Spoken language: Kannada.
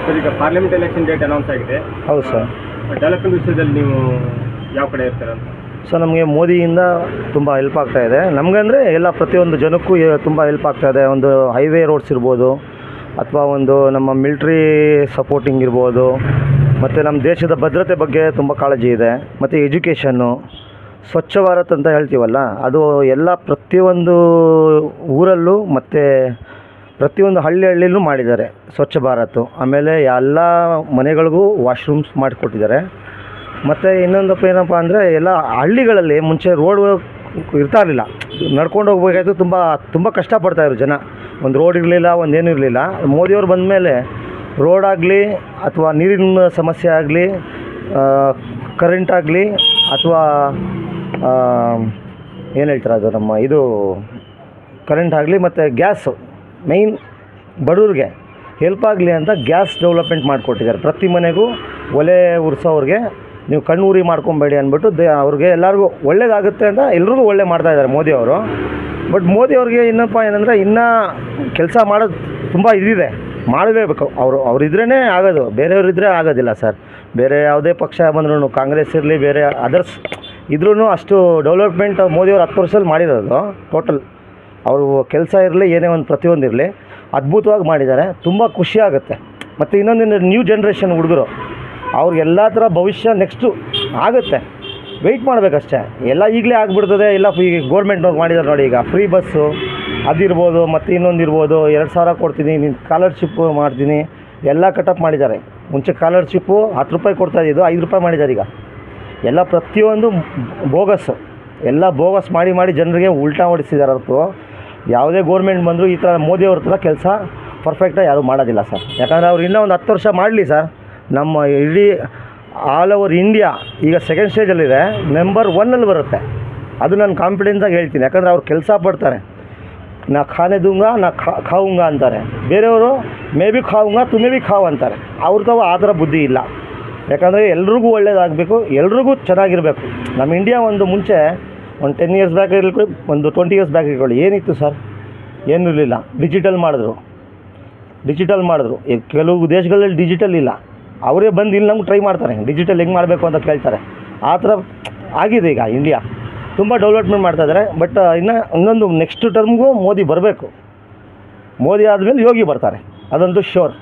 ಸರ್, ಈಗ ಪಾರ್ಲಿಮೆಂಟ್ ಎಲೆಕ್ಷನ್ ಡೇಟ್ ಅನೌನ್ಸ್ ಆಗಿದೆ. ಹೌದು ಸರ್. ಡೆವಲಪ್ಮೆಂಟ್ ವಿಷಯದಲ್ಲಿ ನೀವು ಯಾವ ಕಡೆ ಇರ್ತೀರ ಅಂತ? ಸರ್, ನಮಗೆ ಮೋದಿಯಿಂದ ತುಂಬ ಹೆಲ್ಪ್ ಆಗ್ತಾಯಿದೆ. ನಮಗಂದರೆ ಎಲ್ಲ ಪ್ರತಿಯೊಂದು ಜನಕ್ಕೂ ತುಂಬ ಹೆಲ್ಪ್ ಆಗ್ತಾಯಿದೆ. ಒಂದು ಹೈವೇ ರೋಡ್ಸ್ ಇರ್ಬೋದು, ಅಥವಾ ಒಂದು ನಮ್ಮ ಮಿಲ್ಟ್ರಿ ಸಪೋರ್ಟಿಂಗ್ ಇರ್ಬೋದು, ಮತ್ತು ನಮ್ಮ ದೇಶದ ಭದ್ರತೆ ಬಗ್ಗೆ ತುಂಬ ಕಾಳಜಿ ಇದೆ. ಮತ್ತು ಎಜುಕೇಷನ್ನು, ಸ್ವಚ್ಛ ಭಾರತ್ ಅಂತ ಹೇಳ್ತೀವಲ್ಲ, ಅದು ಎಲ್ಲ ಪ್ರತಿಯೊಂದು ಊರಲ್ಲೂ ಮತ್ತು ಪ್ರತಿಯೊಂದು ಹಳ್ಳಿಯಲ್ಲೂ ಮಾಡಿದ್ದಾರೆ ಸ್ವಚ್ಛ ಭಾರತ್. ಆಮೇಲೆ ಎಲ್ಲ ಮನೆಗಳಿಗೂ ವಾಶ್ರೂಮ್ಸ್ ಮಾಡಿಕೊಟ್ಟಿದ್ದಾರೆ. ಮತ್ತು ಇನ್ನೊಂದಪ್ಪ ಏನಪ್ಪ ಅಂದರೆ, ಎಲ್ಲ ಹಳ್ಳಿಗಳಲ್ಲಿ ಮುಂಚೆ ರೋಡ್ ಇರ್ತಾ ಇರಲಿಲ್ಲ, ನಡ್ಕೊಂಡು ಹೋಗ್ಬೇಕಾಯ್ತು, ತುಂಬ ಕಷ್ಟಪಡ್ತಾಯಿದ್ರು ಜನ. ಒಂದು ರೋಡ್ ಇರಲಿಲ್ಲ, ಒಂದೇನೂ ಇರಲಿಲ್ಲ. ಮೋದಿಯವ್ರು ಬಂದ ಮೇಲೆ ರೋಡ್ ಆಗಲಿ, ಅಥವಾ ನೀರಿನ ಸಮಸ್ಯೆ ಆಗಲಿ, ಕರೆಂಟ್ ಆಗಲಿ, ಅಥವಾ ಏನು ಹೇಳ್ತಾರೆ ಅದು ನಮ್ಮ ಇದು ಕರೆಂಟ್ ಆಗಲಿ, ಮತ್ತು ಗ್ಯಾಸು ಮೈನ್ ಬಡವ್ರಿಗೆ ಹೆಲ್ಪ್ ಆಗಲಿ ಅಂತ ಗ್ಯಾಸ್ ಡೆವಲಪ್ಮೆಂಟ್ ಮಾಡಿಕೊಟ್ಟಿದ್ದಾರೆ. ಪ್ರತಿ ಮನೆಗೂ ಒಲೆ ಉರ್ಸೋವ್ರಿಗೆ ನೀವು ಕಣ್ಣೂರಿ ಮಾಡ್ಕೊಬೇಡಿ ಅಂದ್ಬಿಟ್ಟು ಅವ್ರಿಗೆ ಎಲ್ಲರಿಗೂ ಒಳ್ಳೇದಾಗುತ್ತೆ ಅಂತ ಎಲ್ರಿಗೂ ಒಳ್ಳೆ ಮಾಡ್ತಾಯಿದ್ದಾರೆ ಮೋದಿಯವರು. ಬಟ್ ಮೋದಿಯವ್ರಿಗೆ ಏನಪ್ಪ ಏನಂದರೆ, ಇನ್ನೂ ಕೆಲಸ ಮಾಡೋದು ತುಂಬ ಇದಿದೆ, ಮಾಡಲೇಬೇಕು. ಅವರಿದ್ರೇ ಆಗೋದು, ಬೇರೆಯವರಿದ್ದರೆ ಆಗೋದಿಲ್ಲ ಸರ್. ಬೇರೆ ಯಾವುದೇ ಪಕ್ಷ ಬಂದ್ರೂ, ಕಾಂಗ್ರೆಸ್ ಇರಲಿ, ಬೇರೆ ಅದರ್ಸ್ ಇದ್ರೂ ಅಷ್ಟು ಡೆವಲಪ್ಮೆಂಟ್ ಮೋದಿಯವರು 10 ವರ್ಷದಲ್ಲಿ ಮಾಡಿರೋದು ಟೋಟಲ್. ಅವರು ಕೆಲಸ ಇರಲಿ, ಏನೇ ಒಂದು ಪ್ರತಿಯೊಂದು ಇರಲಿ, ಅದ್ಭುತವಾಗಿ ಮಾಡಿದ್ದಾರೆ. ತುಂಬ ಖುಷಿಯಾಗುತ್ತೆ. ಮತ್ತು ಇನ್ನೊಂದು ನ್ಯೂ ಜನ್ರೇಷನ್ ಹುಡುಗರು, ಅವ್ರಿಗೆಲ್ಲ ಥರ ಭವಿಷ್ಯ ನೆಕ್ಸ್ಟು ಆಗುತ್ತೆ. ವೆಯ್ಟ್ ಮಾಡಬೇಕಷ್ಟೇ. ಎಲ್ಲ ಈಗಲೇ ಆಗಿಬಿಡ್ತದೆ. ಎಲ್ಲ ಈಗ ಗೋರ್ಮೆಂಟ್ನವ್ರು ಮಾಡಿದ್ದಾರೆ ನೋಡಿ, ಈಗ ಫ್ರೀ ಬಸ್ಸು ಅದಿರ್ಬೋದು, ಮತ್ತು ಇನ್ನೊಂದು ಇರ್ಬೋದು, 2000 ಕೊಡ್ತೀನಿ, ನೀನು ಸ್ಕಾಲರ್ಶಿಪ್ಪು ಮಾಡ್ತೀನಿ, ಎಲ್ಲ ಕಟಪ್ ಮಾಡಿದ್ದಾರೆ. ಮುಂಚೆ ಸ್ಕಾಲರ್ಶಿಪ್ಪು 10 ರೂಪಾಯಿ ಕೊಡ್ತಾಯಿದ್ದು 5 ರೂಪಾಯಿ ಮಾಡಿದ್ದಾರೆ ಈಗ. ಎಲ್ಲ ಪ್ರತಿಯೊಂದು ಬೋಗಸ್ಸು, ಎಲ್ಲ ಬೋಗಸ್ ಮಾಡಿ ಜನರಿಗೆ ಉಲ್ಟಾ ಹೊಡಿಸಿದ್ದಾರೆ ಹೊರತು ಯಾವುದೇ ಗೋರ್ಮೆಂಟ್ ಬಂದರೂ ಈ ಥರ ಮೋದಿಯವ್ರ ಥರ ಕೆಲಸ ಪರ್ಫೆಕ್ಟಾಗಿ ಯಾರೂ ಮಾಡೋದಿಲ್ಲ ಸರ್. ಯಾಕಂದರೆ ಅವ್ರು ಇನ್ನೂ ಒಂದು 10 ವರ್ಷ ಮಾಡಲಿ ಸರ್. ನಮ್ಮ ಇಡೀ ಆಲ್ ಓವರ್ ಇಂಡಿಯಾ ಈಗ ಸೆಕೆಂಡ್ ಸ್ಟೇಜಲ್ಲಿದೆ, ನಂಬರ್ 1 ಬರುತ್ತೆ. ಅದು ನಾನು ಕಾನ್ಫಿಡೆನ್ಸಾಗಿ ಹೇಳ್ತೀನಿ. ಯಾಕಂದರೆ ಅವ್ರು ಕೆಲಸ ಪಡ್ತಾರೆ. ನಾ ಖಾನೆ ದೂಂಗಾ ನಾ ಖಾವುಂಗಾ ಅಂತಾರೆ. ಬೇರೆಯವರು ಮೇ ಬಿ ಖಾವುಂಗಾ ತುಮೇ ಬಿ ಖಾವ್ ಅಂತಾರೆ. ಅವ್ರದ್ದು ಆ ಥರ ಬುದ್ಧಿ ಇಲ್ಲ. ಯಾಕಂದರೆ ಎಲ್ರಿಗೂ ಒಳ್ಳೇದಾಗಬೇಕು, ಎಲ್ರಿಗೂ ಚೆನ್ನಾಗಿರಬೇಕು. ನಮ್ಮ ಇಂಡಿಯಾ ಒಂದು ಮುಂಚೆ ಒಂದು 10 ಇಯರ್ಸ್ ಬ್ಯಾಕ್ ಇರ್ಕೊಳ್ಳಿ, ಒಂದು 20 ಇಯರ್ಸ್ ಬ್ಯಾಕ್ ಇಟ್ಕೊಳ್ಳಿ, ಏನಿತ್ತು ಸರ್? ಏನೂ ಇರಲಿಲ್ಲ. ಡಿಜಿಟಲ್ ಮಾಡಿದ್ರು. ಈಗ ಕೆಲವು ದೇಶಗಳಲ್ಲಿ ಡಿಜಿಟಲ್ ಇಲ್ಲ. ಅವರೇ ಬಂದು ಇಲ್ಲಿ ನಮ್ಗೆ ಟ್ರೈ ಮಾಡ್ತಾರೆ, ಡಿಜಿಟಲ್ ಹೆಂಗೆ ಮಾಡಬೇಕು ಅಂತ ಕೇಳ್ತಾರೆ. ಆ ಥರ ಆಗಿದೆ ಈಗ ಇಂಡಿಯಾ. ತುಂಬ ಡೆವಲಪ್ಮೆಂಟ್ ಮಾಡ್ತಾಯಿದ್ದಾರೆ. ಬಟ್ ಇನ್ನೊಂದು ನೆಕ್ಸ್ಟ್ ಟರ್ಮ್ಗೂ ಮೋದಿ ಬರಬೇಕು. ಮೋದಿ ಆದಮೇಲೆ ಯೋಗಿ ಬರ್ತಾರೆ, ಅದಂತೂ ಶ್ಯೂರ್.